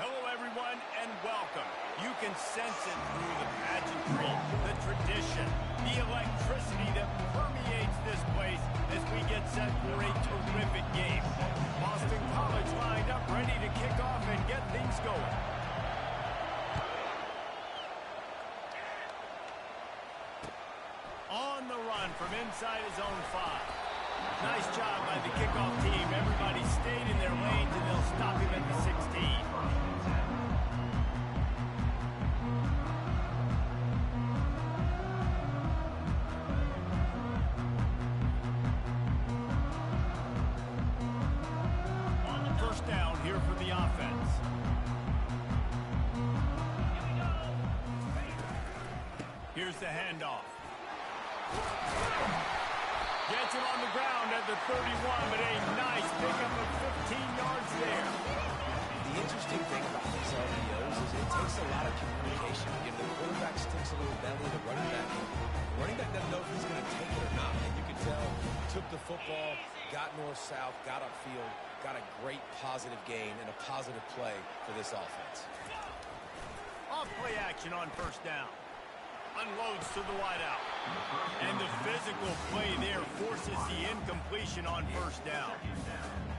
Hello, everyone, and welcome. You can sense it through the pageantry, the tradition, the electricity that permeates this place as we get set for a terrific game. Boston College lined up, ready to kick off and get things going. On the run from inside his own 5. Nice job by the kickoff team. Everybody stayed in their lanes, and they'll stop him at the 16. First down here for the offense. Here's the handoff. Gets him on the ground at the 31, but a nice pickup of 15 yards there. The interesting thing about these RPOs is it takes a lot of communication. If the quarterback sticks a little belly, the running back doesn't know if he's going to take it or not. And you can tell, took the football, got north-south, got upfield, got a great positive gain and a positive play for this offense. Off play action on first down. Unloads to the wideout. And the physical play there forces the incompletion on first down.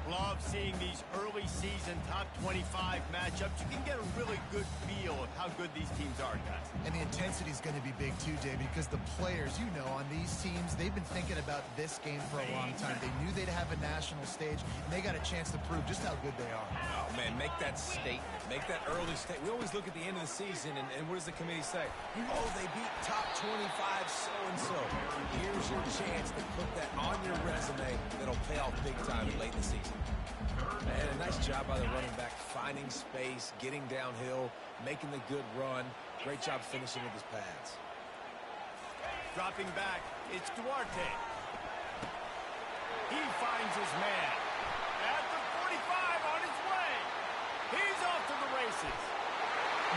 Love seeing these early season top 25 matchups. You can get a really good feel of how good these teams are, guys. And the intensity is going to be big too, David, because the players, you know, on these teams, they've been thinking about this game for a long time. They knew they'd have a national stage, and they got a chance to prove just how good they are. Oh, man, make that statement. Make that early statement. We always look at the end of the season, and what does the committee say? Oh, they beat top 25 so-and-so. Here's your chance to put that on your resume that'll pay off big time late in the season. Man, a nice job by the running back, finding space, getting downhill, making the good run. Great job finishing with his pads. Dropping back, it's Duarte. He finds his man. At the 45 on his way. He's off to the races.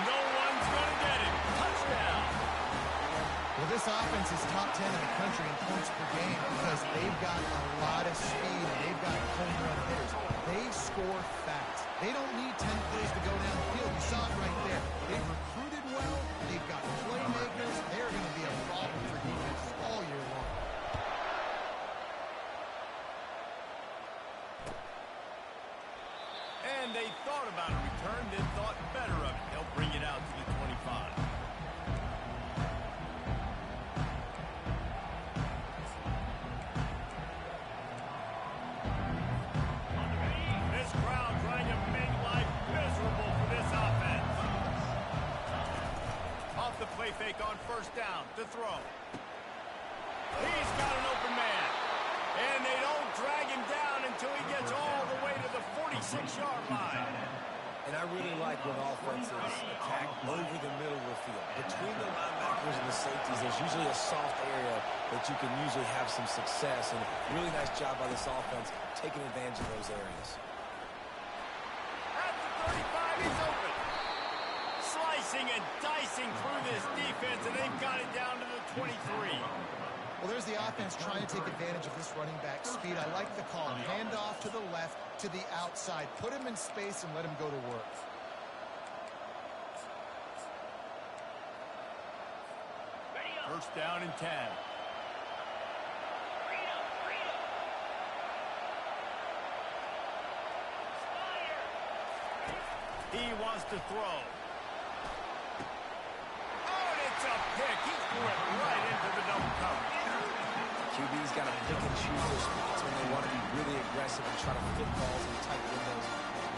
No one's going to get him. Touchdown. Well, this offense is top 10 in the country in points per game because they've got a lot of speed and they've got home run hitters. They score fast. They don't need 10 plays to go downfield. You saw it right there. They've recruited well. They've got playmakers. They're going to be a problem for defenses all year long. And they thought about a return, then thought better of it. They'll bring it out to the 25. This crowd trying to make life miserable for this offense. Off the play fake on first down to throw. He's got an open man. And they don't drag him down until he gets all the way to the 46-yard line. And I really like when offenses attack over the middle of the field. Between the linebackers and the safeties, there's usually a soft area that you can usually have some success. And really nice job by this offense taking advantage of those areas. At the 35, he's open. Slicing and dicing through this defense, and they've got it down to the 23. Well, there's the offense trying to take advantage of this running back speed. I like the call. Hand off to the left, to the outside. Put him in space and let him go to work. First down and 10. He wants to throw. Oh, and it's a pick. He threw it right into the double coverage. QB's got to pick and choose their spots when they want to be really aggressive and try to fit balls in tight windows.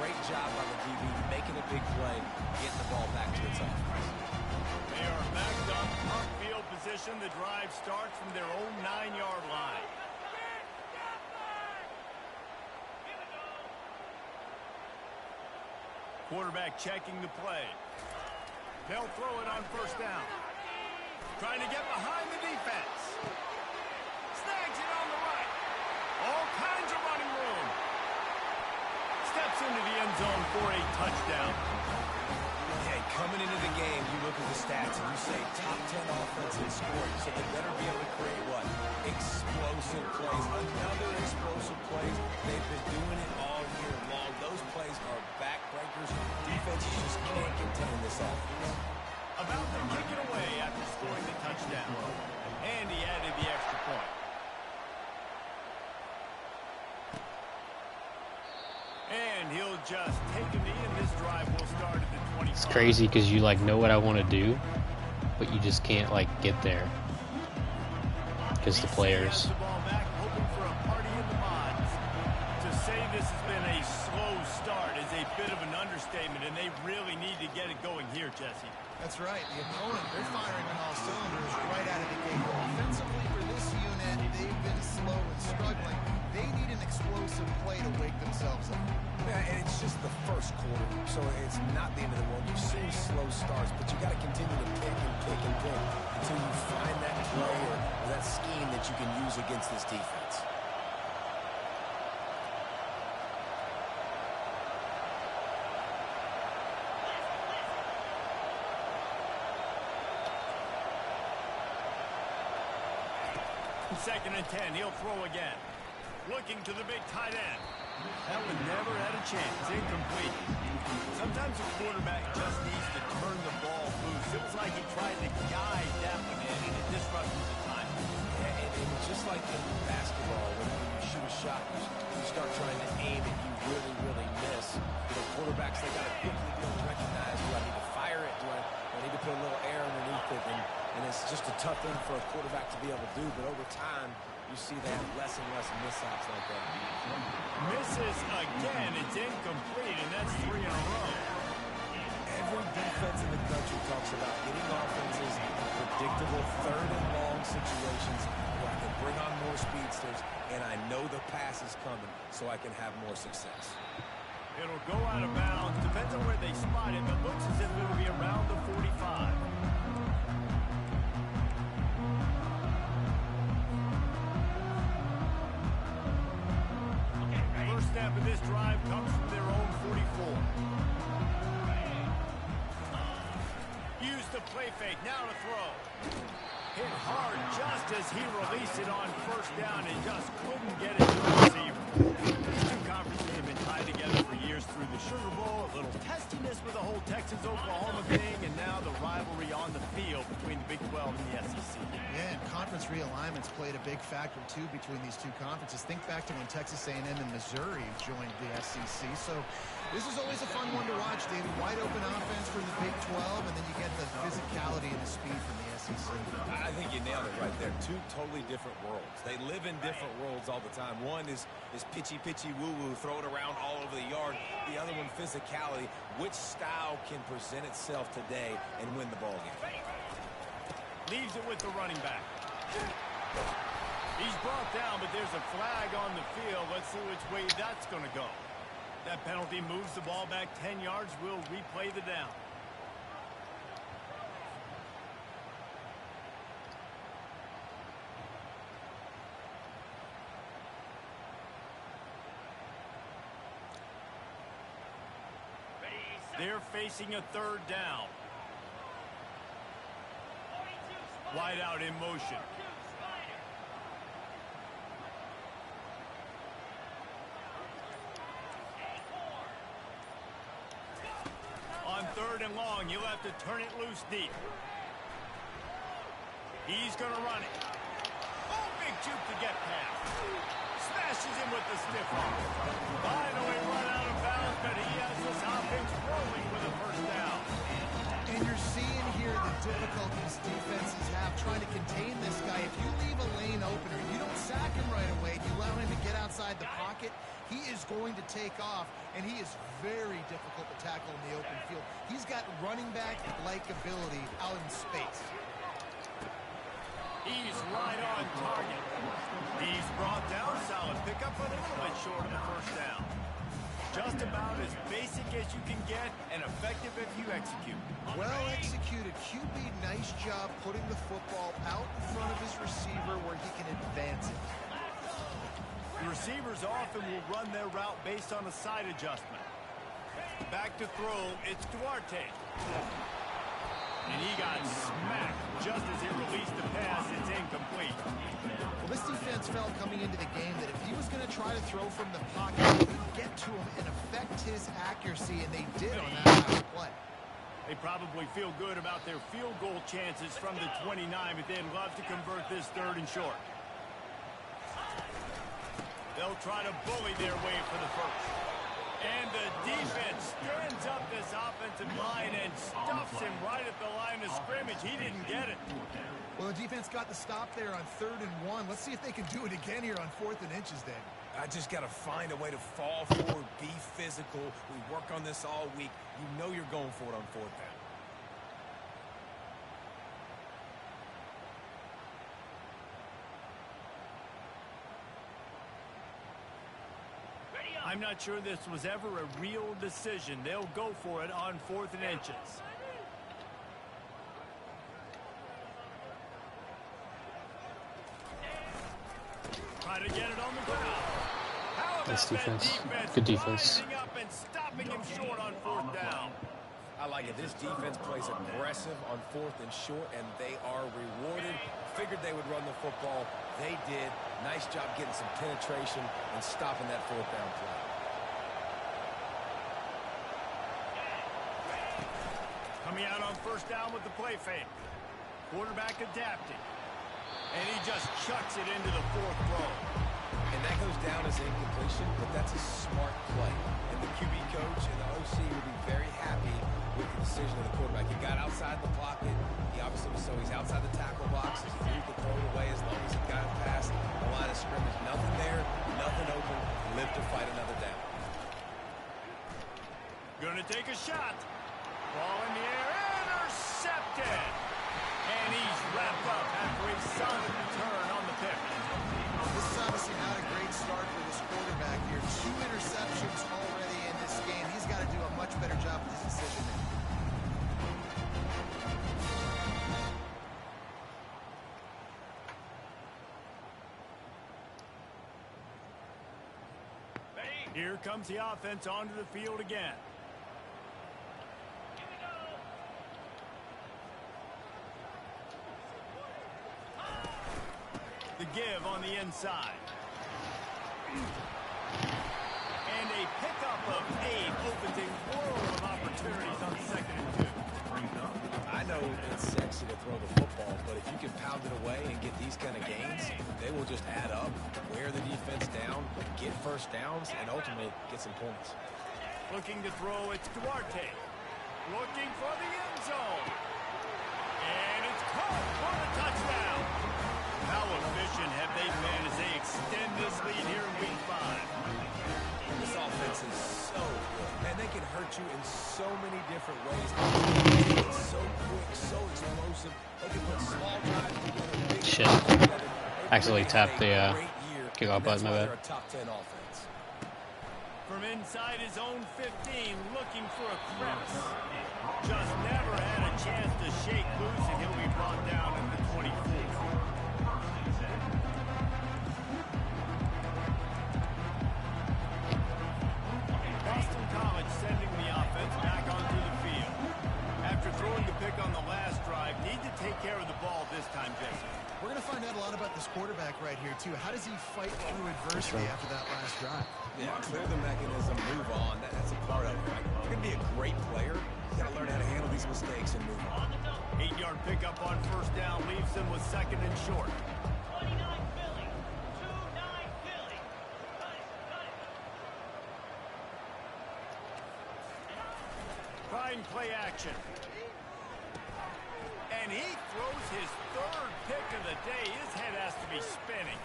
Great job by the DB making a big play, getting the ball back to its offense. They are backed up, up field position. The drive starts from their own 9-yard line. Quarterback checking the play. They'll throw it on first down. Trying to get behind the defense. Snags it on the right. All kinds of running room. Steps into the end zone for a touchdown. Okay, coming into the game, you look at the stats and you say top 10 offense in scoring, so they better be able to create what? Explosive plays. Another explosive plays. They've been doing it all year long. Those plays are backbreakers. Defenses crazy because you like know what I want to do, but you just can't like get there because the players. To say this has been a slow start is a bit of an understatement, and they really need to get it going here, Jesse. That's right. The opponent, they're firing on all cylinders right out of the gate. Offensively for this unit, they've been slow and struggling. They need an explosive play to wake themselves up. Yeah, and it's just the first quarter, so it's not the end of the world. You've seen slow starts, but you got to continue to pick and pick and pick until you find that play or that scheme that you can use against this defense. Second and 10, he'll throw again. Looking to the big tight end. That one never had a chance. Incomplete. Sometimes a quarterback just needs to turn the ball loose. It was like he tried to guide that one in, and it disrupted the time. Yeah, and it's just like in basketball, when you shoot a shot, you start trying to aim and you really, really miss. You know, quarterbacks, they got to quickly be able to recognize, do I need to fire it? Do I need to put a little air underneath it? And it's just a tough thing for a quarterback to be able to do, but over time, you see they have less and less mishaps like that. Misses again. It's incomplete, and that's 3 in a row. Every defense in the country talks about getting offenses in predictable third and long situations where I can bring on more speedsters, and I know the pass is coming, so I can have more success. It'll go out of bounds. Depends on where they spot it, but looks as if it'll be around the 45. Snap of this drive comes from their own 44. Use the play fake, now to throw. Hit hard just as he released it on first down and just couldn't get it to the receiver. These two conferences have been tied together for years through the Sugar Bowl, a little testiness with the whole Texas-Oklahoma thing, and now the rivalry on the field between the Big 12 and the SEC. Yeah, and conference realignments played a big factor, too, between these two conferences. Think back to when Texas A&M and Missouri joined the SEC. So this is always a fun one to watch, David. Wide open offense from the Big 12, and then you get the physicality and the speed from the SEC. I think you nailed it right there. Two totally different worlds. They live in different worlds all the time. One is pitchy, woo-woo, throw it around all over the yard. The other one, physicality. Which style can present itself today and win the ball game? Leaves it with the running back. He's brought down, but there's a flag on the field. Let's see which way that's going to go. That penalty moves the ball back 10 yards. We'll replay the down. They're facing a third down. Wide out in motion. On third and long, you'll have to turn it loose deep. He's going to run it. Oh, big juke to get past. Smashes him with the stiff arm. Finally run out of bounds, but he has this offense rolling with a first down. And you're seeing here the difficulties defenses have trying to contain this guy. If you leave a lane open or you don't sack him right away, you allow him to get outside the pocket, he is going to take off, and he is very difficult to tackle in the open field. He's got running back-like ability out in space. He's right on target. He's brought down, solid pickup, but a little bit short of the first down. Just about as basic as you can get and effective if you execute. Well executed. QB, nice job putting the football out in front of his receiver where he can advance it. The receivers often will run their route based on a side adjustment. Back to throw, it's Duarte. And he got smacked just as he released the pass. It's incomplete. Well, this defense felt coming into the game that if he was going to try to throw from the pocket, he would get to him and affect his accuracy, and they did on that last play. They probably feel good about their field goal chances from the 29, but they'd love to convert this third and short. They'll try to bully their way for the first. And the defense stands up this offensive line and stuffs him right at the line of scrimmage. He didn't get it. Well, the defense got the stop there on 3rd and 1. Let's see if they can do it again here on 4th and inches, Dave. I just got to find a way to fall forward, be physical. We work on this all week. You know you're going for it on 4th down. I'm not sure this was ever a real decision. They'll go for it on 4th and inches. Try to get it on the ground. Nice defense. Good defense. Up and stopping him short on 4th down. I like it. This defense plays aggressive on 4th and short, and they are rewarded. Figured they would run the football. They did. Nice job getting some penetration and stopping that 4th down play. Coming out on 1st down with the play fake. Quarterback adapting. And he just chucks it into the 4th row. And that goes down as incompletion, but that's a smart play. And the QB coach and the OC will be very happy with the decision of the quarterback. He got outside the pocket. He obviously was so he's outside the tackle box. He could throw it away as long as he got it past the line of scrimmage. Nothing there, nothing open. Live to fight another down. Gonna take a shot. Ball in the air, intercepted. And he's wrapped up after a solid return on the pick. This is obviously not a great start for this quarterback here. 2 interceptions already in this game. He's got to do a much better job with his decision making. Here comes the offense onto the field again. The give on the inside. And a pickup of 8 opens a world of opportunities on 2nd and 2. I know it's sexy to throw the football, but if you can pound it away and get these kind of gains, they will just add up, wear the defense down, get 1st downs, and ultimately get some points. Looking to throw, it's Duarte. Looking for the end zone. And it's caught for the touchdown. How efficient have they been as they extend this lead here in Week 5? This offense is so good, and they can hurt you in so many different ways. It's so quick, so explosive. They can put small drives together, big Shit. drives together. Accidentally tapped the kickoff button, my bad. They're a top 10 offense. From inside his own 15, looking for a crevice. Just never had a chance to shake loose, and he'll be brought down at the 24. Boston College sending the offense back onto the field. After throwing the pick on the last drive, need to take care of the ball this time, Jesse. We're going to find out a lot about this quarterback right here, too. How does he fight through adversity after that last drive? Yeah, clear the mechanism, move on. That's a part of it. Right? You're going to be a great player. You got to learn how to handle these mistakes and move on. 8-yard pickup on 1st down leaves them with 2nd and short. 29 Philly. 2-9 Philly. Trying play action. And he throws his 3rd pick of the day. His head has to be spinning.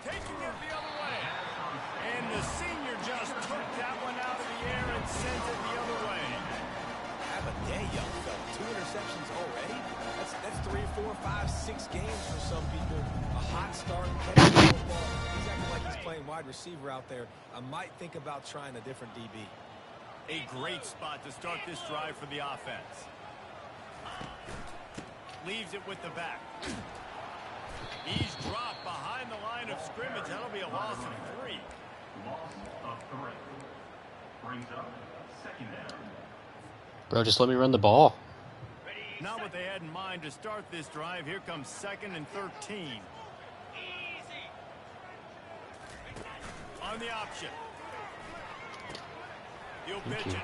Taking it the other way. And the senior just took that one out of the air and sent it the other way. Have a day, young fella. 2 interceptions already? That's 3, 4, 5, 6 games for some people. A hot start, catching the football. He's acting like he's playing wide receiver out there. I might think about trying a different DB. A great spot to start this drive for the offense. Leaves it with the back. He's dropped behind the line of scrimmage. That'll be a loss of 3. Loss of 3. Brings up 2nd down. Bro, just let me run the ball. Not what they had in mind to start this drive. Here comes 2nd and 13. On the option. He'll pitch it.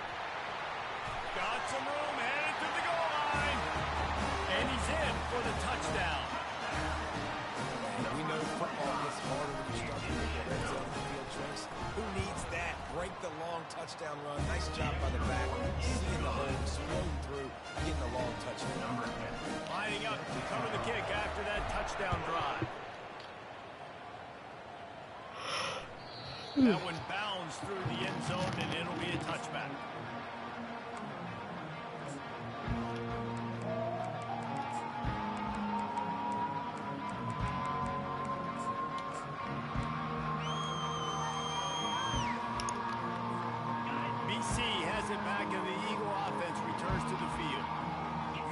Got some room, headed to the goal line. And he's in for the touchdown. We know football gets harder when you start to make the red zone field tricks. Who needs that? Break the long touchdown. That one bounds through the end zone, and it'll be a touchback. BC has it back, and the Eagle offense returns to the field.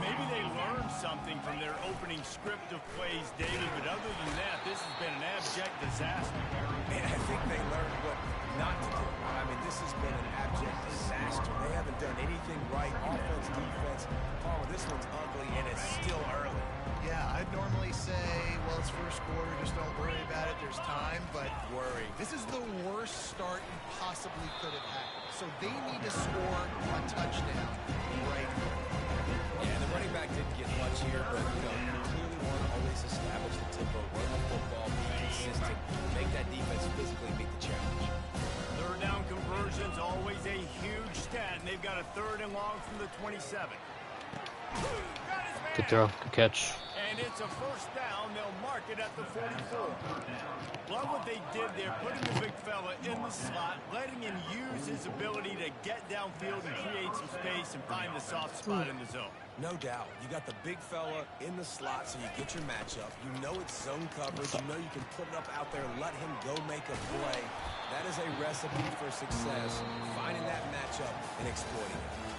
Maybe they learned something from their opening script of plays, David, but other than that, this has been an abject disaster. Man, I think they learned what not to do. I mean, this has been an abject disaster. They haven't done anything right. Offense, defense. Palmer, this one's ugly, and it's still early. Yeah, I'd normally say, well, it's first quarter, just don't worry about it, there's time, but Worry. this is the worst start you possibly could have had. So they need to score a touchdown right now. Yeah, the running back didn't get much here, but, you clearly want to always establish the tempo, run the football, be consistent, make that defense physically meet the challenge. Third down conversion's always a huge stat, and they've got a 3rd and long from the 27. Good throw. Good catch. And it's a first down. They'll mark it at the 44. Love what they did there, putting the big fella in the slot, letting him use his ability to get downfield and create some space and find the soft spot in the zone. No doubt. You got the big fella in the slot, so you get your matchup. You know it's zone coverage. You know you can put it up out there, let him go make a play. That is a recipe for success, finding that matchup and exploiting it.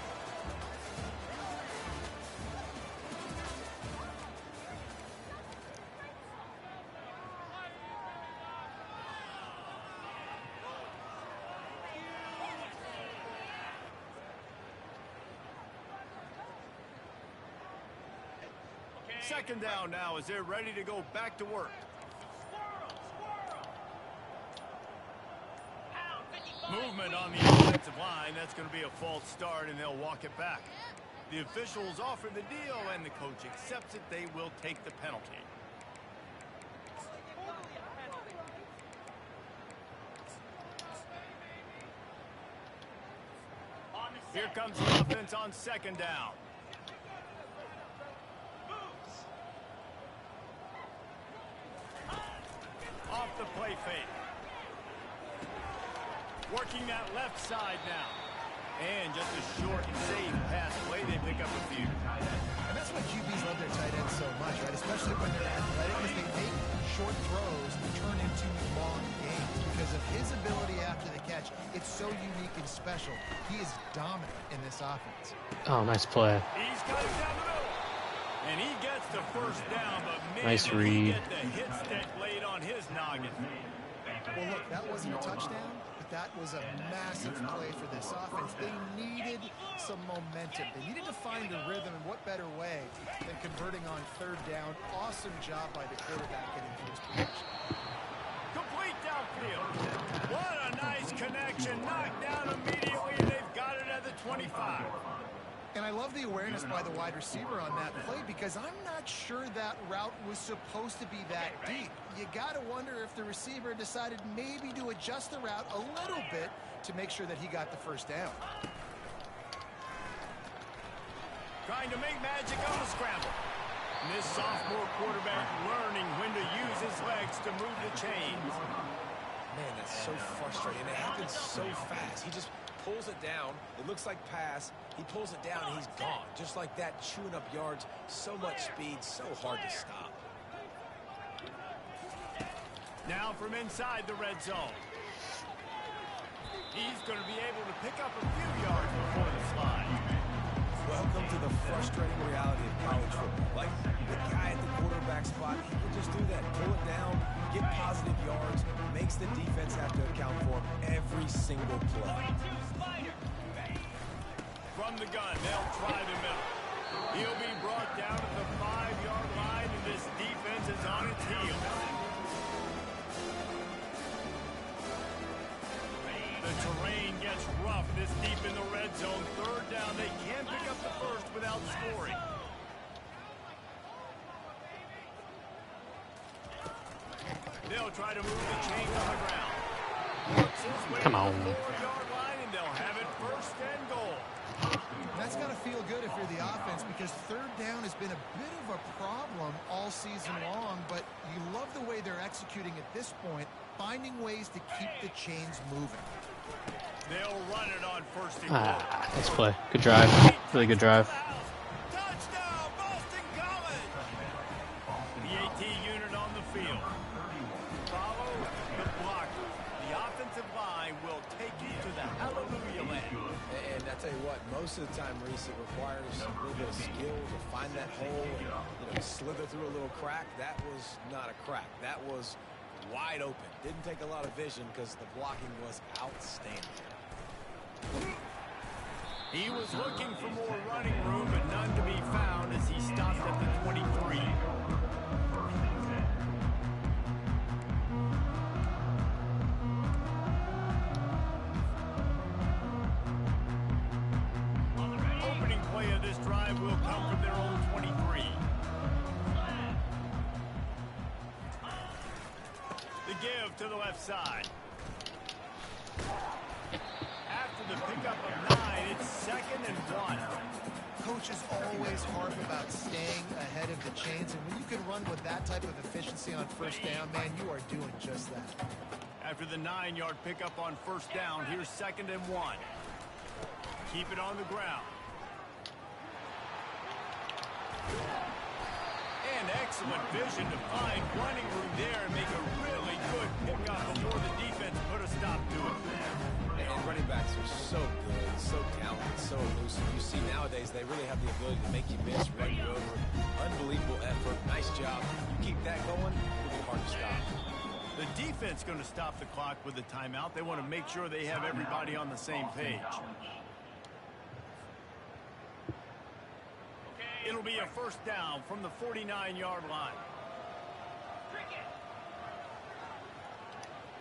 Second down now as they're ready to go back to work. Movement on the offensive line. That's going to be a false start, and they'll walk it back. The officials offer the deal, and the coach accepts it. They will take the penalty. Here comes the offense on second down. Off the play fake. Working that left side now. And just a short and safe pass play. They pick up a few. And that's why QBs love their tight ends so much, right? Especially when they're athletic, because they make short throws that turn into long gains. Because of his ability after the catch, it's so unique and special. He is dominant in this offense. Oh, nice play. He's got it down the middle. And he gets the first down, but man, Nice did read. he get the hit stick laid on his noggin. Well, look, that wasn't a touchdown, but that was a massive play for this offense. They needed some momentum. They needed to find a rhythm, and what better way than converting on third down. Awesome job by the quarterback getting to his position. Complete downfield. What a nice connection. Knocked down immediately, and they've got it at the 25. And I love the awareness by the wide receiver on that play, because I'm not sure that route was supposed to be that deep. You got to wonder if the receiver decided maybe to adjust the route a little bit to make sure that he got the first down. Trying to make magic on the scramble. And this sophomore quarterback learning when to use his legs to move the chains. Man, that's so frustrating. It happens so fast. He just pulls it down. It looks like pass. He pulls it down, and he's gone. Just like that, chewing up yards. So much speed, so hard to stop. Now from inside the red zone. He's going to be able to pick up a few yards before the slide. Welcome to the frustrating reality of college football. Like the guy at the quarterback spot, he can just do that. Pull it down, get positive yards, makes the defense have to account for him every single play. From the gun, they'll try the middle. He'll be brought down at the 5-yard line, and this defense is on its heels. The terrain gets rough this deep in the red zone. Third down, they can pick up the first without scoring. They'll try to move the chains on the ground. Works his way Come to on. the 4-yard line, and they'll have it first and goal. That's got to feel good if you're the offense, because third down has been a bit of a problem all season long, but you love the way they're executing at this point finding ways to keep the chains moving. They'll run it on first and goal. Nice play. Good drive. Really good drive. Touchdown, Boston College! The AT unit on the field. Follow the blocker. The offensive line will take you to the hallelujah land. And I tell you what, most of the time, Reese, it requires a little bit of skill to find that hole and slither through a little crack. That was not a crack. That was wide open. Didn't take a lot of vision because the blocking was outstanding. He was looking for more running room, but none to be found as he stopped at the 23. Opening play of this drive will come from their own 23. The give to the left side. After the pickup of 9, it's 2nd and 1. Coaches always harp about staying ahead of the chains, and when you can run with that type of efficiency on first down, man, you are doing just that. After the 9-yard pickup on first down, here's 2nd and 1. Keep it on the ground. And excellent vision to find running room there and make a really good pickup before the defense put a stop to it. And running backs are so good, so talented, so elusive. You see nowadays they really have the ability to make you miss, run you over. Unbelievable effort. Nice job. You keep that going, it'll be hard to stop. The defense going to stop the clock with the timeout. They want to make sure they have everybody on the same page. It'll be a first down from the 49-yard line.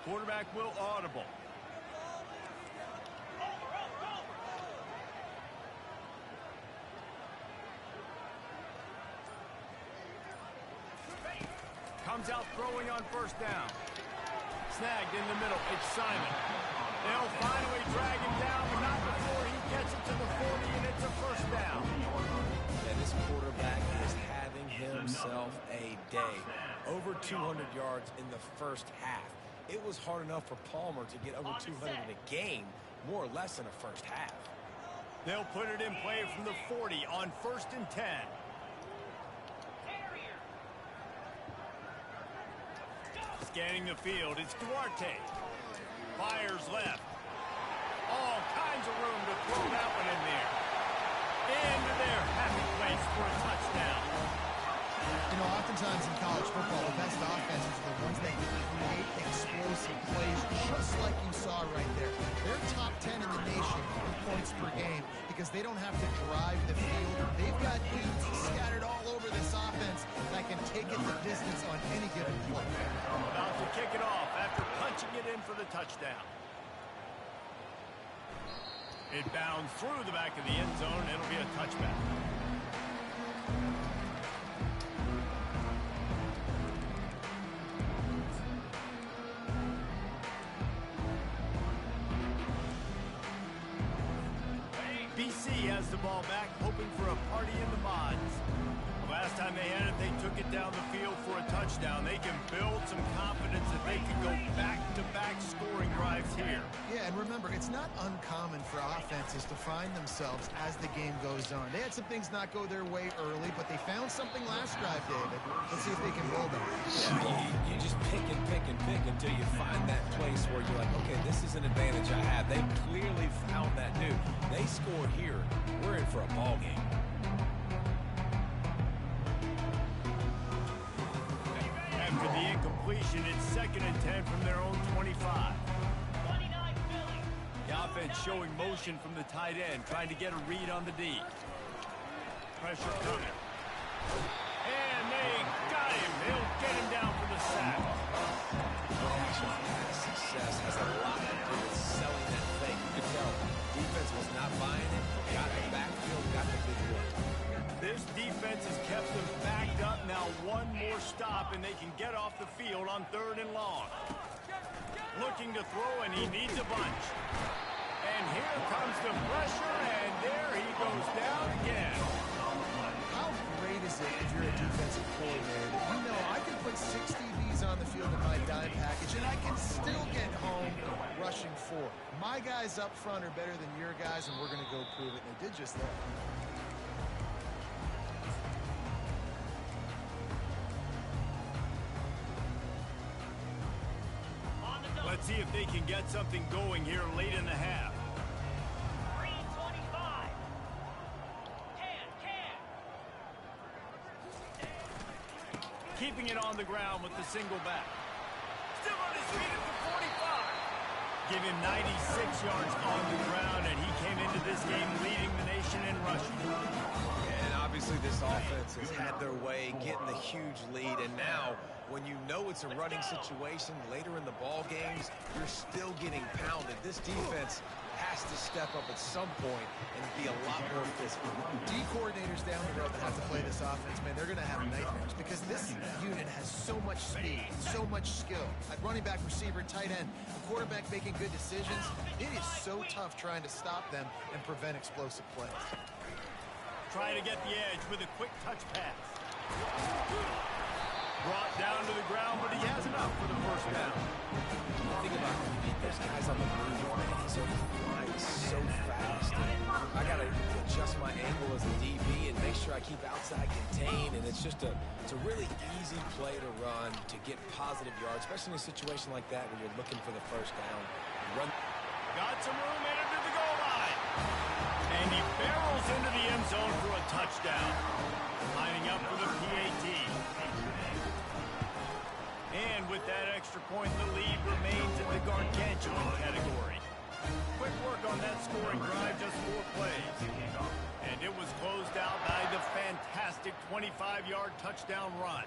Quarterback will audible. Comes out throwing on first down. Snagged in the middle. It's Simon. They'll finally drag him down, but not before he gets it to the 40, and it's a first down. And this quarterback is having himself a day. Over 200 yards in the first half. It was hard enough for Palmer to get over 200 in a game, more or less in a first half. They'll put it in play from the 40 on 1st and 10. Scanning the field, it's Duarte. Fires left. All kinds of room to throw that one in there. Into their happy place for a touchdown. You know, oftentimes in college football, the best offenses are the ones that create explosive plays, just like you saw right there. They're top 10 in the nation in points per game because they don't have to drive the field. They've got dudes scattered all over this offense that can take it the distance on any given play. About to kick it off after punching it in for the touchdown. It bounds through the back of the end zone. It'll be a touchback. BC has the ball back, hoping for a party in the mods. Last time they had it, they took it down the field for a touchdown. They can build some confidence that they can go back-to-back scoring drives here. Yeah, and remember, it's not uncommon for offenses to find themselves as the game goes on. They had some things not go their way early, but they found something last drive, David. Let's see if they can build on it. Yeah, you just pick and pick and pick until you find that place where you're like, okay, this is an advantage I have. They clearly found that dude. They score here. We're in for a ball game. After the incompletion, it's 2nd and 10 from their own 25. 29 Philly. The offense showing motion from the tight end, trying to get a read on the D. Pressure coming. And they got him. They'll get him down for the sack. Action pass success has a lot to do with selling that fake. You could tell defense was not buying it. Got the backfield, got the big one. This defense has kept them backed up. Now one more stop, and they can get off the field on 3rd and long. Looking to throw, and he needs a bunch. And here comes the pressure, and there he goes down again. How great is it if you're a defensive coordinator that you know I can put 6 DBs on the field in my dime package, and I can rushing for. My guys up front are better than your guys, and we're going to go prove it. And they did just that. Let's see if they can get something going here late in the half. 325. Can. Keeping it on the ground with the single back. Still on his feet at the 45. Give him 96 yards on the ground, and he came into this game leading the nation in rushing. And obviously this offense has had their way getting the huge lead, and now when you know it's a running situation later in the ball games, you're still getting pounded. This defense has to step up at some point and be a lot more physical. D coordinators down the road that have to play this offense, man, they're going to have nightmares because this unit has so much speed, so much skill. At running back, receiver, tight end, the quarterback making good decisions. It is so tough trying to stop them and prevent explosive plays. Trying to get the edge with a quick touch pass. Brought down to the ground, but he has enough for the first down. Think about when you beat those guys on the move, man. He's already flying so fast. I got to adjust my angle as a DB and make sure I keep outside contained. And it's just it's a really easy play to run to get positive yards, especially in a situation like that where you're looking for the first down. Run. Got some room in it to the goal line. And he barrels into the end zone for a touchdown. Lining up for the PAT. And with that extra point, the lead remains in the gargantuan category. Quick work on that scoring drive, just 4 plays. And it was closed out by the fantastic 25-yard touchdown run.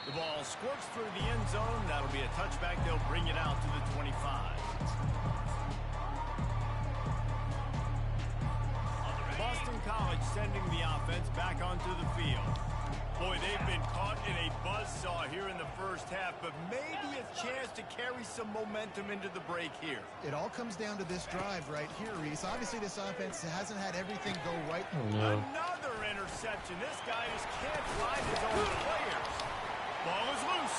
The ball squirts through the end zone. That'll be a touchback. They'll bring it out to the 25. Boston College sending the offense back onto the field. Boy, they've been caught in a buzzsaw here in the first half, but maybe a chance to carry some momentum into the break here. It all comes down to this drive right here, Reese. Obviously, this offense hasn't had everything go right. Another interception. This guy just can't find his own players. Ball is loose.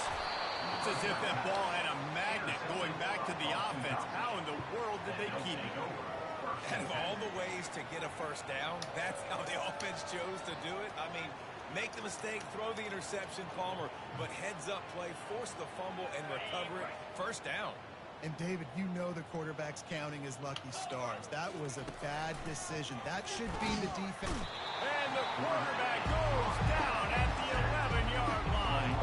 It's as if that ball had a magnet going back to the offense. How in the world did they keep it? Out of all the ways to get a first down, that's how the offense chose to do it. I mean, make the mistake, throw the interception, Palmer, but heads-up play, force the fumble, and recover it. First down. And, David, you know the quarterback's counting his lucky stars. That was a bad decision. That should be the defense. And the quarterback goes down at the 11-yard line.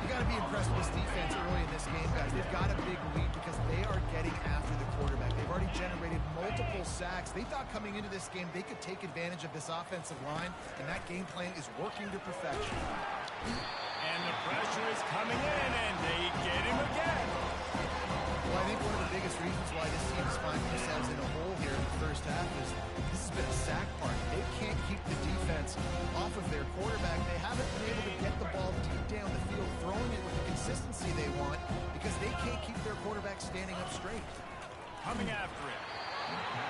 You got to be impressed with this defense early in this game, guys. They've got a big lead because they are getting after the quarterback. They've already generated multiple sacks. They thought coming into this game they could take advantage of this offensive line, and that game plan is working to perfection. And the pressure is coming in, and they get him again. Well, I think one of the biggest reasons why this team is finding themselves in a hole here in the first half is this has been a sack party. They can't keep the defense off of their quarterback. They haven't been able to get the ball deep down the field, throwing it with the consistency they want because they can't keep their quarterback standing up straight. Coming after it.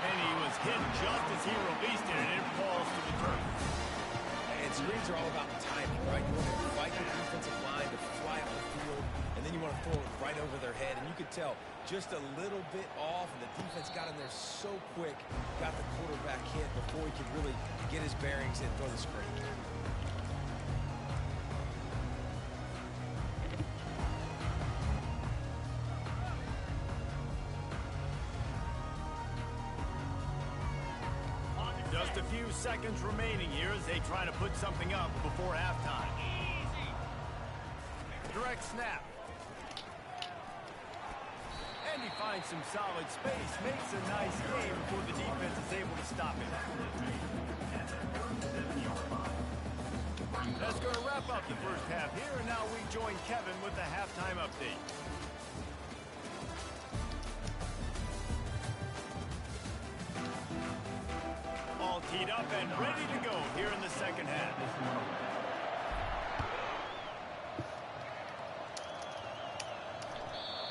And he was hit just as he released it, and it falls to the turf. And screens are all about timing, right? You want to fight the defensive line to fly out the field, and then you want to throw it right over their head. And you could tell just a little bit off, and the defense got in there so quick, got the quarterback hit before he could really get his bearings and throw the screen. Just a few seconds remaining here as they try to put something up before halftime. Direct snap. And he finds some solid space, makes a nice game before the defense is able to stop him. That's going to wrap up the first half here, and now we join Kevin with the halftime update. All teed up and ready to go here in the second half.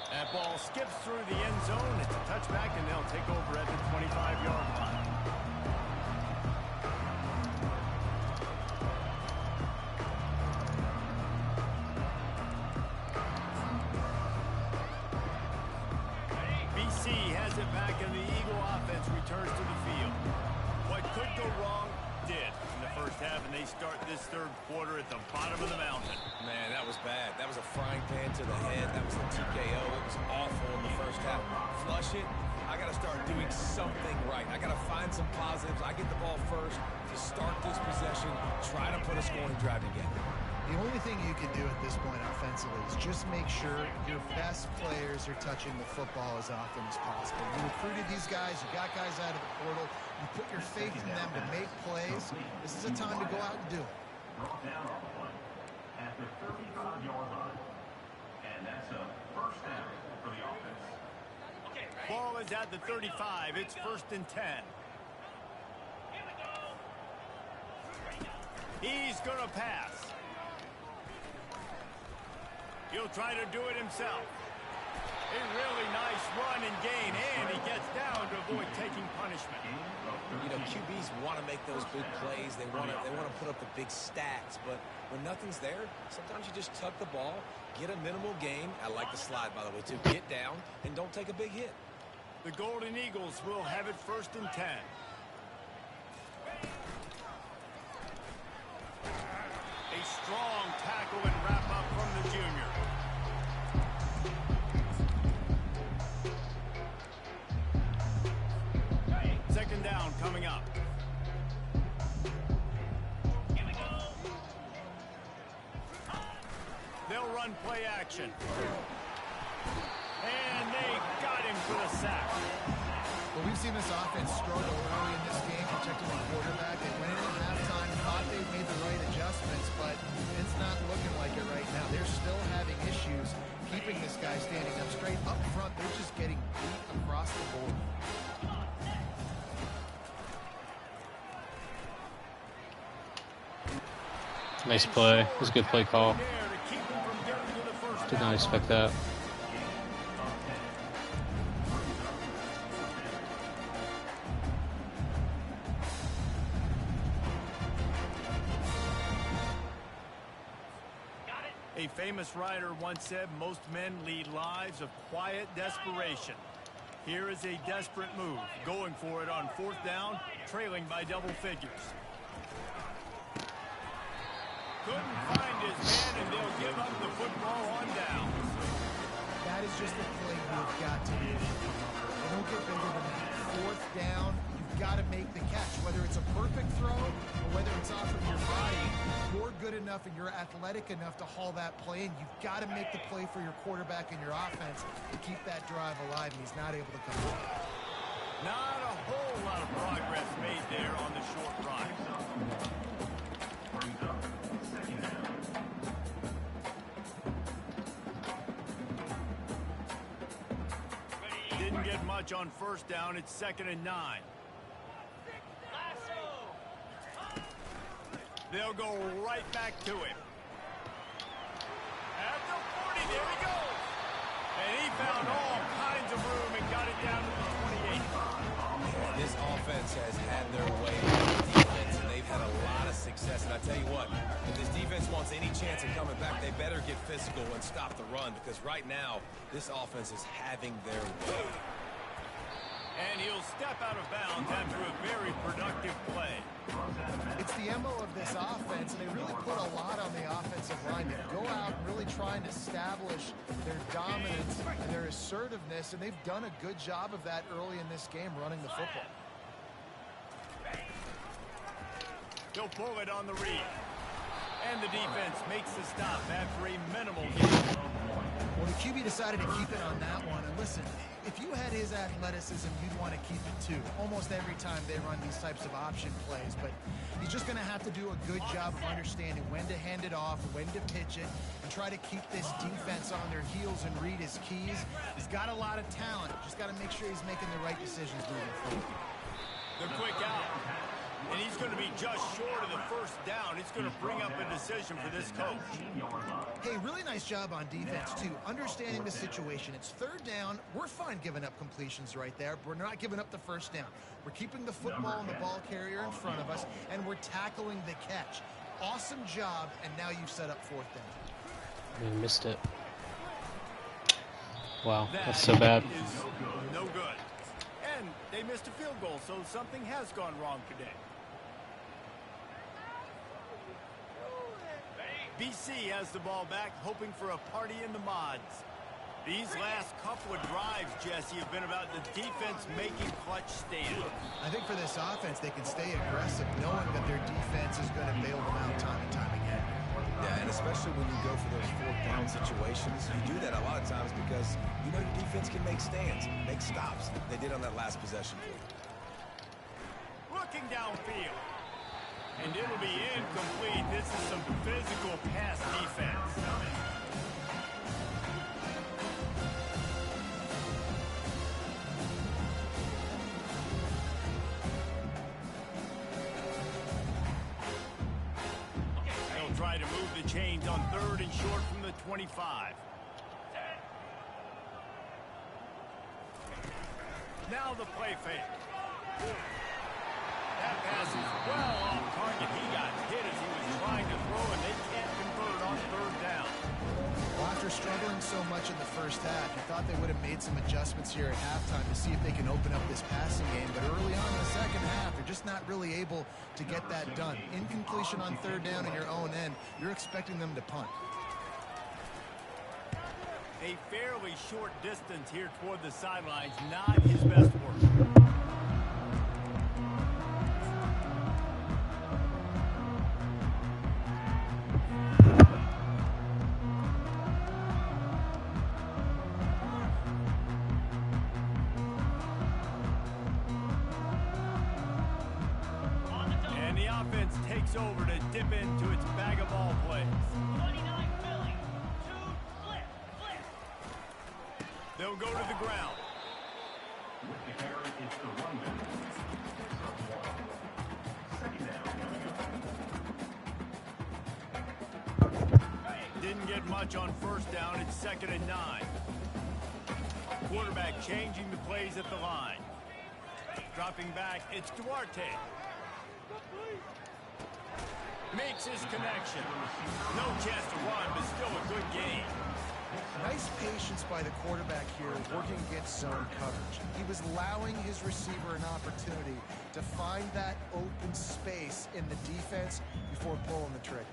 That ball skips through the end zone. It's a touchback, and they'll take over at the 25-yard line. school offense returns to the field. What could go wrong did in the first half, and they start this third quarter at the bottom of the mountain. Man, that was bad. That was a frying pan to the head. That was a TKO. It was awful in the first half. Flush it. I got to start doing something right. I got to find some positives. I get the ball first to start this possession, try to put a scoring drive together. The only thing you can do at this point offensively is just make sure your best players are touching the football as often as possible. You recruited these guys, you got guys out of the portal, you put your faith in them to make plays. This is a time to go out and do it. Brought down on the play at the 35-yard line. And that's a first down for the offense. Ball is at the 35. It's 1st and 10. He's going to pass. He'll try to do it himself. A really nice run and gain, and he gets down to avoid taking punishment. You know, QBs want to make those big plays. They want to put up the big stats, but when nothing's there, sometimes you just tuck the ball, get a minimal gain. I like the slide, by the way, too. Get down and don't take a big hit. The Golden Eagles will have it 1st and 10. A strong tackle and wrap up from the junior. Second down coming up. Here we go. They'll run play action. And they got him for the sack. Well, we've seen this offense struggle early in this game, protecting the quarterback. They went in at halftime, thought they made the right adjustments, but it's not looking like it right now. They're still having issues keeping this guy standing up straight. Up front, they're just getting beat across the board. Nice play. It was a good play call. Did not expect that. A famous writer once said, most men lead lives of quiet desperation. Here is a desperate move, going for it on 4th down, trailing by double figures. Couldn't find his man, and they'll give up the football on down. That is just a play you've got to be able to come up with. They don't get bigger than that. 4th down, you've got to make the catch. Whether it's a perfect throw or whether it's off of your body, you're good enough and you're athletic enough to haul that play in. You've got to make the play for your quarterback and your offense to keep that drive alive, and he's not able to come up. Not a whole lot of progress made there on the short run. Brings up second down. Didn't get much on 1st down. It's 2nd and 9. They'll go right back to him. At the 40, there he goes. And he found all kinds of room and got it down to the 28. This offense has had their way with defense, and they've had a lot of success. And I tell you what, if this defense wants any chance of coming back, they better get physical and stop the run, because right now, this offense is having their way. And he'll step out of bounds after a very productive play. It's the MO of this offense, and they really put a lot on the offensive line. They go out and really try and establish their dominance and their assertiveness, and they've done a good job of that early in this game, running the football. He'll pull it on the read. And the defense makes the stop after a minimal gain. Well, the QB decided to keep it on that one. And listen, if you had his athleticism, you'd want to keep it too. Almost every time they run these types of option plays. But he's just going to have to do a good job of understanding when to hand it off, when to pitch it, and try to keep this defense on their heels and read his keys. He's got a lot of talent. Just got to make sure he's making the right decisions moving forward. The quick out. And he's going to be just short of the 1st down. It's going to bring up a decision for this coach. Hey, really nice job on defense, too. Understanding the situation. It's 3rd down. We're fine giving up completions right there. We're not giving up the 1st down. We're keeping the football and the ball carrier in front of us, and we're tackling the catch. Awesome job, and now you've set up 4th down. We missed it. Wow, that's so bad. No good. Again, they missed a field goal, so something has gone wrong today. BC has the ball back, hoping for a party in the mods. These last couple of drives, Jesse, have been about the defense making clutch stands. I think for this offense, they can stay aggressive knowing that their defense is going to bail them out time and time again. Yeah, and especially when you go for those fourth-down situations, you do that a lot of times because you know your defense can make stands, make stops. They did on that last possession. Looking downfield. And it'll be incomplete. This is some physical pass defense. They'll try to move the chains on 3rd and short from the 25. Now the play fake. That pass is well off target. He got hit as he was trying to throw, and they can't convert on 3rd down. Well, after struggling so much in the first half, you thought they would have made some adjustments here at halftime to see if they can open up this passing game. But early on in the second half, they're just not really able to get that done. Incompletion on 3rd down in your own end, you're expecting them to punt. A fairly short distance here toward the sidelines, not his best work. Takes over to dip into its bag of ball plays. 29 Philly. 2 flip. They'll go to the ground. With the carry, it's the running back. Second down. Didn't get much on 1st down. It's 2nd and 9. Quarterback changing the plays at the line. Dropping back, it's Duarte. Makes his connection. No chance to run, but still a good game. Nice patience by the quarterback here, working against zone coverage. He was allowing his receiver an opportunity to find that open space in the defense before pulling the trigger.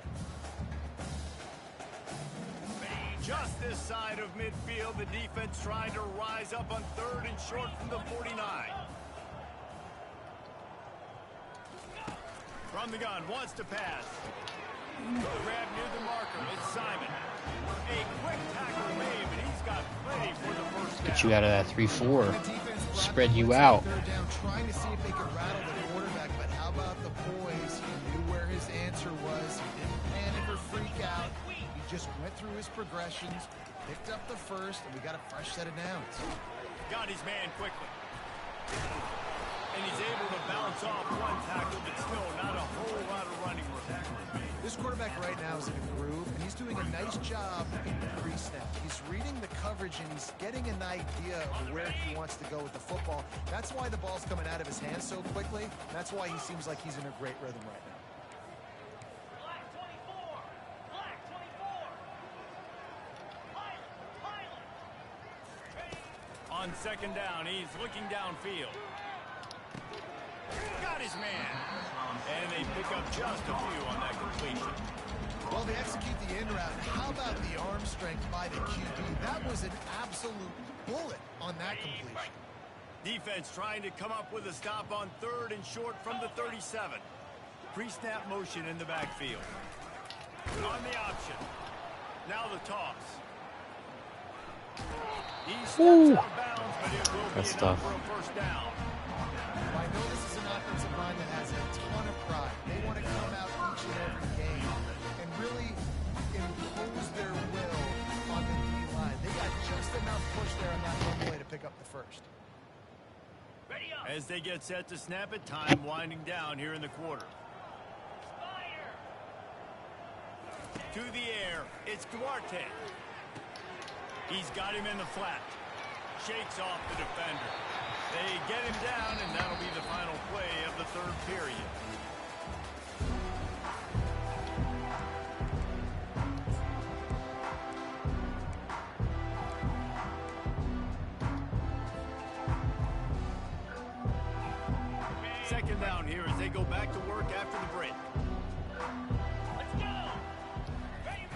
Just this side of midfield, the defense trying to rise up on 3rd and short from the 49. From the gun, wants to pass. Grab near the marker, it's Simon. A quick tackle made, but he's got plenty for the 1st down. Get you out of that 3-4. Spread you out. 3rd down, trying to see if they could rattle the quarterback, but how about the boys? He knew where his answer was. He didn't panic or freak out. He just went through his progressions, picked up the 1st, and we got a fresh set of downs. Got his man quickly. And he's able to bounce off one tackle, but still not a whole lot of running room. This quarterback right now is in a groove, and he's doing a nice job in the pre-snap. He's reading the coverage, and he's getting an idea of where he wants to go with the football. That's why the ball's coming out of his hands so quickly. That's why he seems like he's in a great rhythm right now. Black 24. Black 24. On 2nd down, he's looking downfield. Got his man. And they pick up just a few on that completion. Well, they execute the in route. How about the arm strength by the QB? That was an absolute bullet on that completion. Defense trying to come up with a stop on 3rd and short from the 37. Pre-snap motion in the backfield. On the option. Now the toss. He steps out of bounds, but it will be enough for a 1st down. I know this is an offensive line that has a ton of pride. They want to come out each and every game and really impose their will on the D-line. They got just enough push there on that one play to pick up the 1st. Ready up. As they get set to snap it, time winding down here in the quarter. Fire. To the air, it's Duarte. He's got him in the flat. Shakes off the defender. They get him down, and that'll be the final play of the 3rd period. Second down here as they go back to work after the break. Let's go. Ready.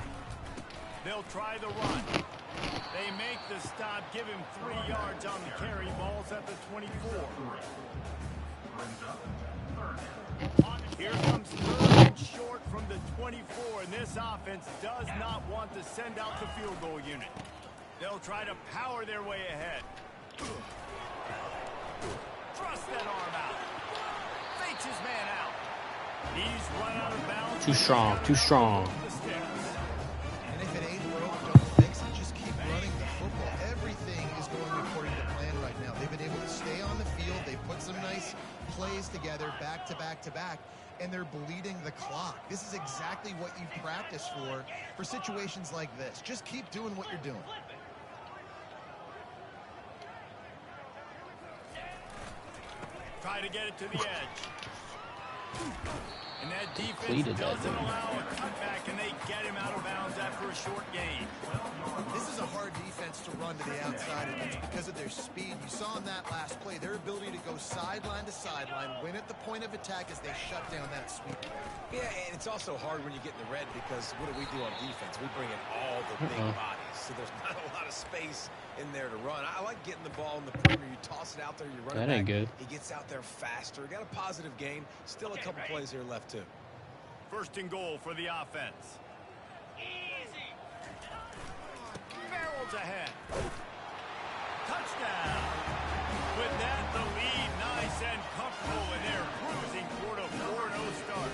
They'll try the run. They make the stop, give him 3 yards on the carry. Ball's at the 24. Here comes third and short from the 24, and this offense does not want to send out the field goal unit. They'll try to power their way ahead. Thrust that arm out. Fakes his man out. He's run out of bounds. Too strong, too strong. The sticks. And if it ain't broke, don't fix it. Just keep running the football. Everything is going according to plan right now. They've been able to stay on the field. They put some nice plays together, back to back to back, and they're bleeding the clock. This is exactly what you practice for situations like this. Just keep doing what you're doing. Try to get it to the edge. And that defense Completed that doesn't one. allow a cutback, and they get him out of bounds after a short gain. This is a hard defense to run to the outside, and it's because of their speed. You saw in that last play, their ability to go sideline to sideline, win at the point of attack as they shut down that sweep. Yeah, and it's also hard when you get in the red because what do we do on defense? We bring in all the big bodies, so there's not a lot of space in there to run. I like getting the ball in the perimeter. You toss it out there, you run it That ain't back. good. He gets out there faster. Got a positive gain. Still a couple plays here left, too. First and goal for the offense. Easy. Barrels ahead. Touchdown. With that, the lead nice and comfortable, and they're cruising toward a 4-0 start.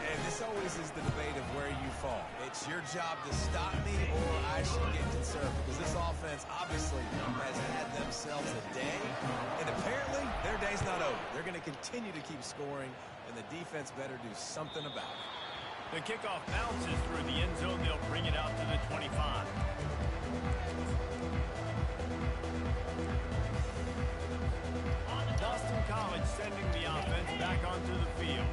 And this always is the debate of where you fall. It's your job to stop me or I should get conservative because this offense obviously has had themselves a day, and apparently their day's not over. They're going to continue to keep scoring, and the defense better do something about it. The kickoff bounces through the end zone. They'll bring it out to the 25. Boston College sending the offense back onto the field.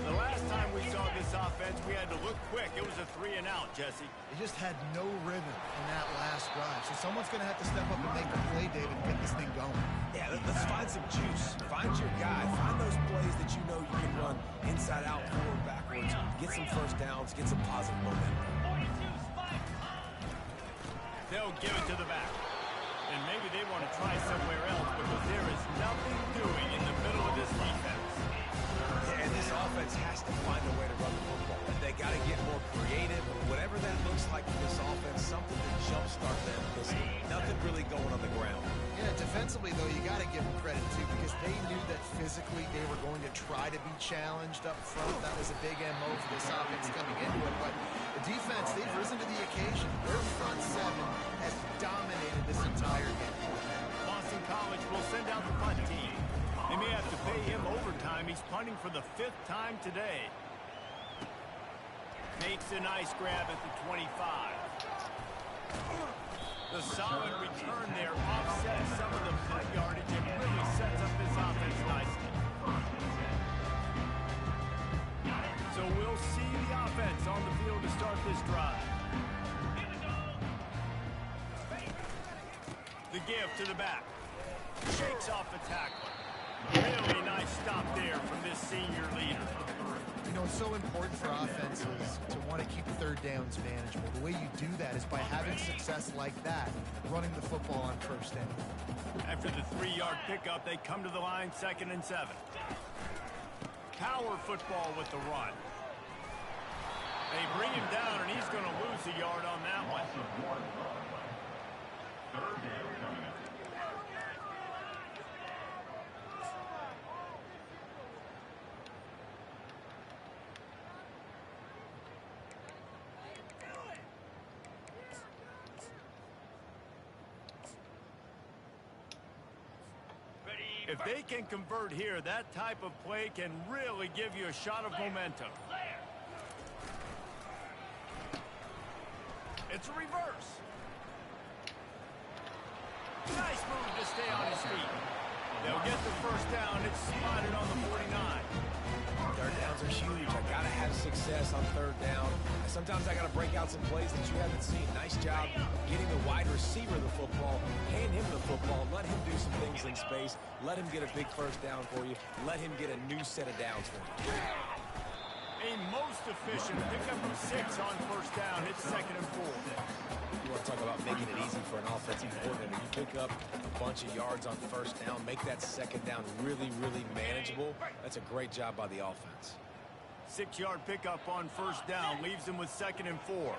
The last time we saw this offense, we had to look quick. It was a 3-and-out, Jesse. They just had no rhythm in that last drive. So someone's going to have to step up and make the play, David, and get this thing going. Yeah, let's find some juice. Find your guy. Find those plays that you know you can run inside out, forward, backwards. Get some first downs. Get some positive momentum. 42 spike. They'll give it to the back. And maybe they want to try somewhere else because there is nothing doing in the middle of this defense. And this offense has to find a way to run the football. They got to get more creative, whatever that looks like for this offense, something to jumpstart them because nothing really going on the ground. Yeah, defensively, though, you got to give them credit, too, because they knew that physically they were going to try to be challenged up front. That was a big MO for this offense coming into it. But the defense, they've risen to the occasion. Their front seven has dominated this entire game. Boston College will send out the punt team. They may have to pay him overtime. He's punting for the 5th time today. Makes a nice grab at the 25. The solid return there offsets some of the punt yardage and really sets up this offense nicely. So we'll see the offense on the field to start this drive. The give to the back. Shakes off the tackler. Really nice stop there from this senior leader. You know, it's so important for offenses to want to keep third downs manageable. The way you do that is by having success like that, running the football on first down. After the 3-yard pickup, they come to the line 2nd and 7. Power football with the run. They bring him down, and he's going to lose a yard on that one. Third down coming up. If they can convert here, that type of play can really give you a shot of momentum. It's a reverse. Nice move to stay on his feet. They'll get the first down. It's spotted on the 49. Third downs are huge. I got to have success on third down. And sometimes I got to break out some plays that you haven't seen. Nice job getting the wide receiver the football, hand him the football, let him do some things in space, let him get a big first down for you, let him get a new set of downs for you. A most efficient pickup of 6 on first down. It's 2nd and 4. You want to talk about making it easy for an offensive coordinator. You pick up a bunch of yards on first down, make that second down really, really manageable. That's a great job by the offense. 6-yard pickup on first down leaves them with 2nd and 4.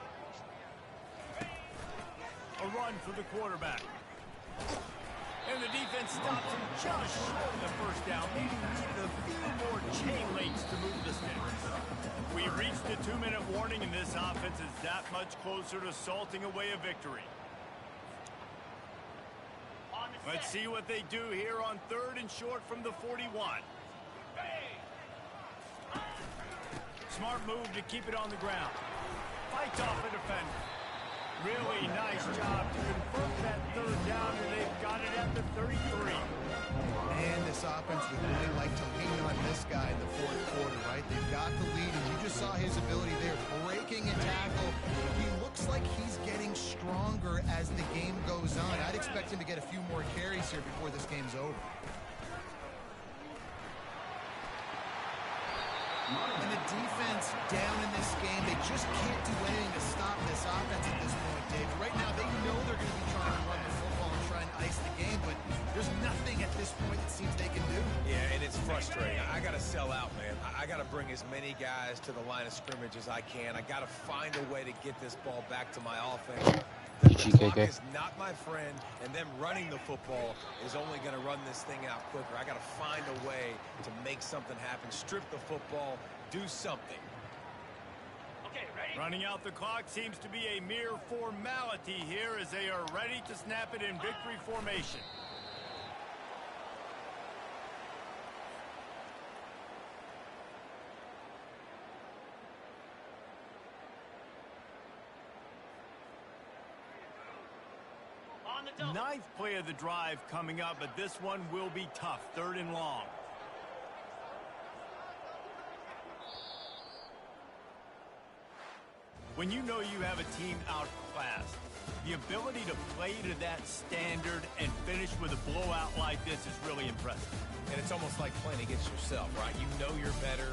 A run for the quarterback. And the defense stops him just short of the first down. Maybe needed a few more chain links to move the sticks. We reached the 2-minute warning, and this offense is that much closer to salting away a victory. Let's see what they do here on 3rd and short from the 41. Smart move to keep it on the ground. Fights off a defender. Really nice job to convert that 3rd down, and they've got it at the 33. And this offense would really like to lean on this guy in the 4th quarter, right? They've got the lead, and you just saw his ability there, breaking and tackle. He looks like he's getting stronger as the game goes on. I'd expect him to get a few more carries here before this game's over. And the defense down in this game, they just can't do anything to stop this offense at this point, Dave. Right now, they know they're going to be trying to run the football and try and ice the game, but there's nothing at this point that seems they can do. Yeah, and it's frustrating. I got to sell out, man. I got to bring as many guys to the line of scrimmage as I can. I got to find a way to get this ball back to my offense. The clock Kk. is not my friend, and them running the football is only going to run this thing out quicker. I got to find a way to make something happen, strip the football, do something. Okay, ready? Running out the clock seems to be a mere formality here as they are ready to snap it in victory formation. On the double. 9th play of the drive coming up, but this one will be tough. 3rd and long. When you know you have a team outclassed, the ability to play to that standard and finish with a blowout like this is really impressive. And it's almost like playing against yourself, right? You know you're better.